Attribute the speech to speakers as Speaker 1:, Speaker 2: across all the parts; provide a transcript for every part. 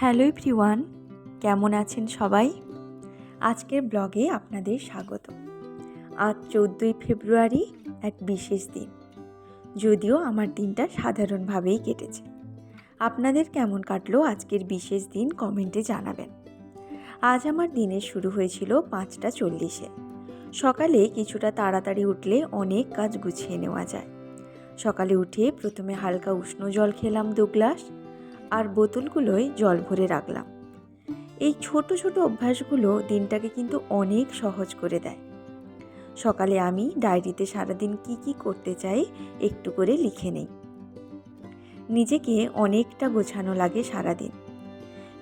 Speaker 1: Hello everyone, কেমন আছেন সবাই? আজকের ব্লগে আপনাদের স্বাগত। আজ 14ই ফেব্রুয়ারি, এক বিশেষ দিন। যদিও আমার দিনটা সাধারণভাবেই কেটেছে। আপনাদের কেমন কাটলো আজকের বিশেষ দিন কমেন্টে জানাবেন। আজ আমার দিনের শুরু হয়েছিল 5:40-এ। সকালে কিছুটা তাড়াতাড়ি উঠলে অনেক কাজ গুছিয়ে নেওয়া যায়। সকালে উঠে প্রথমে হালকা উষ্ণ জল খেলাম 2 গ্লাস, আর বোতলগুলোয় জল ভরে রাখলাম। এই ছোট ছোট অভ্যাসগুলো দিনটাকে কিন্তু অনেক সহজ করে দেয়। সকালে আমি ডায়েরিতে সারাদিন কি করতে চাই একটু করে লিখে নেই। নিজেকে অনেকটা গোছানো লাগে সারাদিন।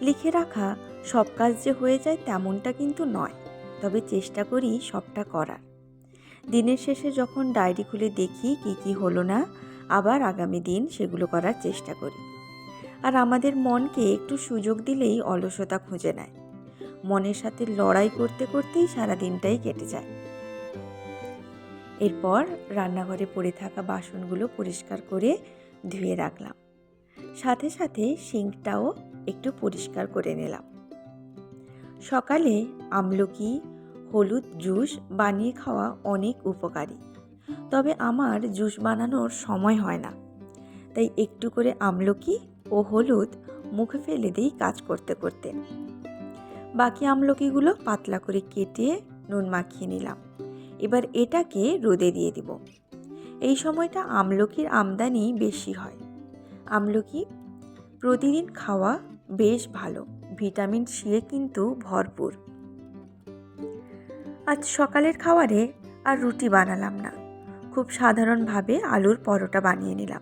Speaker 1: লিখে রাখা সব কাজ যে হয়ে যায় তেমনটা কিন্তু নয়, তবে চেষ্টা করি সবটা করার। দিনের শেষে যখন ডায়েরি খুলে দেখি কি হলো না, আবার আগামী দিন সেগুলো করার চেষ্টা করি। আর আমাদের মনকে একটু সুযোগ দিলেই অলসতা খুঁজে নেয়। মনের সাথে লড়াই করতে করতেই সারা দিনটাই কেটে যায়। এরপর রান্নাঘরে পড়ে থাকা বাসনগুলো পরিষ্কার করে ধুয়ে রাখলাম। সাথে সাথে সিঙ্কটাও একটু পরিষ্কার করে নিলাম। সকালে আমলকি হলুদ জুস বানিয়ে খাওয়া অনেক উপকারী, তবে আমার জুস বানানোর সময় হয় না, তাই একটু করে আমলকি ও হলুদ মুখে ফেলে দিই কাজ করতে করতে। বাকি আমলকিগুলো পাতলা করে কেটে নুন মাখিয়ে নিলাম। এবার এটাকে রোদে দিয়ে দিব। এই সময়টা আমলকির আমদানি বেশি হয়। আমলকি প্রতিদিন খাওয়া বেশ ভালো, ভিটামিন সি কিন্তু ভরপুর। আজ সকালের খাবারে আর রুটি বানালাম না, খুব সাধারণভাবে আলুর পরোটা বানিয়ে নিলাম।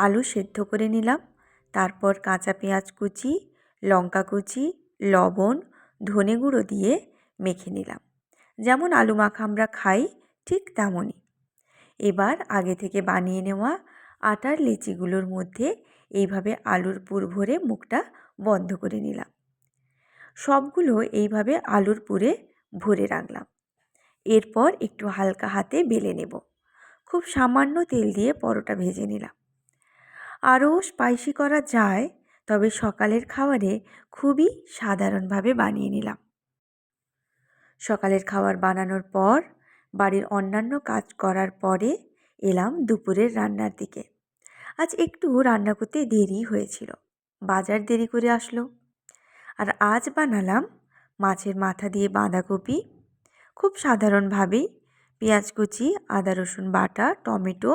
Speaker 1: আলু সেদ্ধ করে নিলাম, তারপর কাঁচা পেঁয়াজ কুচি, লঙ্কা কুচি, লবণ, ধনে গুঁড়ো দিয়ে মেখে নিলাম। যেমন আলু মাখা আমরা খাই ঠিক তেমনই। এবার আগে থেকে বানিয়ে নেওয়া আটার লেচিগুলোর মধ্যে এইভাবে আলুর পুর ভরে মুখটা বন্ধ করে নিলাম। সবগুলো এইভাবে আলুর পুরে ভরে রাখলাম। এরপর একটু হালকা হাতে বেলে নেব। খুব সামান্য তেল দিয়ে পরোটা ভেজে নিলাম। আরও স্পাইসি করা যায়, তবে সকালের খাবারে খুবই সাধারণভাবে বানিয়ে নিলাম। সকালের খাবার বানানোর পর বাড়ির অন্যান্য কাজ করার পরে এলাম দুপুরের রান্নার দিকে। আজ একটু রান্না করতে দেরি হয়েছিল, বাজার দেরি করে আসলো। আর আজ বানালাম মাছের মাথা দিয়ে বাঁধাকপি। খুব সাধারণভাবেই পেঁয়াজ কুচি, আদা রসুন বাটা, টমেটো,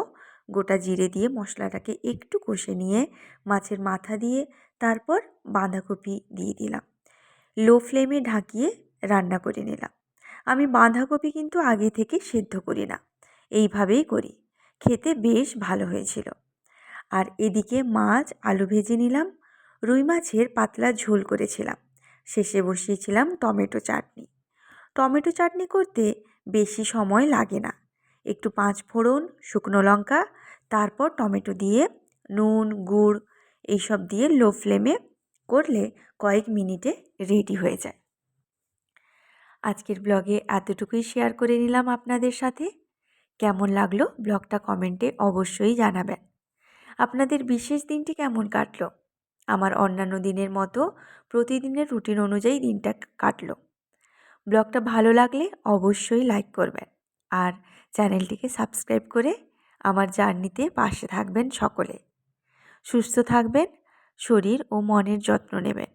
Speaker 1: গোটা জিরে দিয়ে মশলাটাকে একটু কষে নিয়ে মাছের মাথা দিয়ে তারপর বাঁধাকপি দিয়ে দিলাম। লো ফ্লেমে ঢাকিয়ে রান্না করে নিলাম। আমি বাঁধাকপি কিন্তু আগে থেকে সেদ্ধ করি না, এইভাবেই করি। খেতে বেশ ভালো হয়েছিল। আর এদিকে মাছ আলু ভেজে নিলাম। রুই মাছের পাতলা ঝোল করেছিলাম। শেষে বসিয়েছিলাম টমেটো চাটনি। টমেটো চাটনি করতে বেশি সময় লাগে না। একটু 5 ফোড়ন, শুকনো লঙ্কা, তারপর টমেটো দিয়ে নুন গুড় এইসব দিয়ে লো ফ্লেমে করলে কয়েক মিনিটে রেডি হয়ে যায়। আজকের ব্লগে এতটুকুই শেয়ার করে নিলাম আপনাদের সাথে। কেমন লাগলো ব্লগটা কমেন্টে অবশ্যই জানাবেন। আপনাদের বিশেষ দিনটি কেমন কাটলো? আমার অন্যান্য দিনের মতো প্রতিদিনের রুটিন অনুযায়ী দিনটা কাটলো। ব্লগটা ভালো লাগলে অবশ্যই লাইক করবেন, আর চ্যানেলটিকে সাবস্ক্রাইব করে আমার জার্নিতে পাশে থাকবেন সকলে। সুস্থ থাকবেন, শরীর ও মনের যত্ন নেবেন।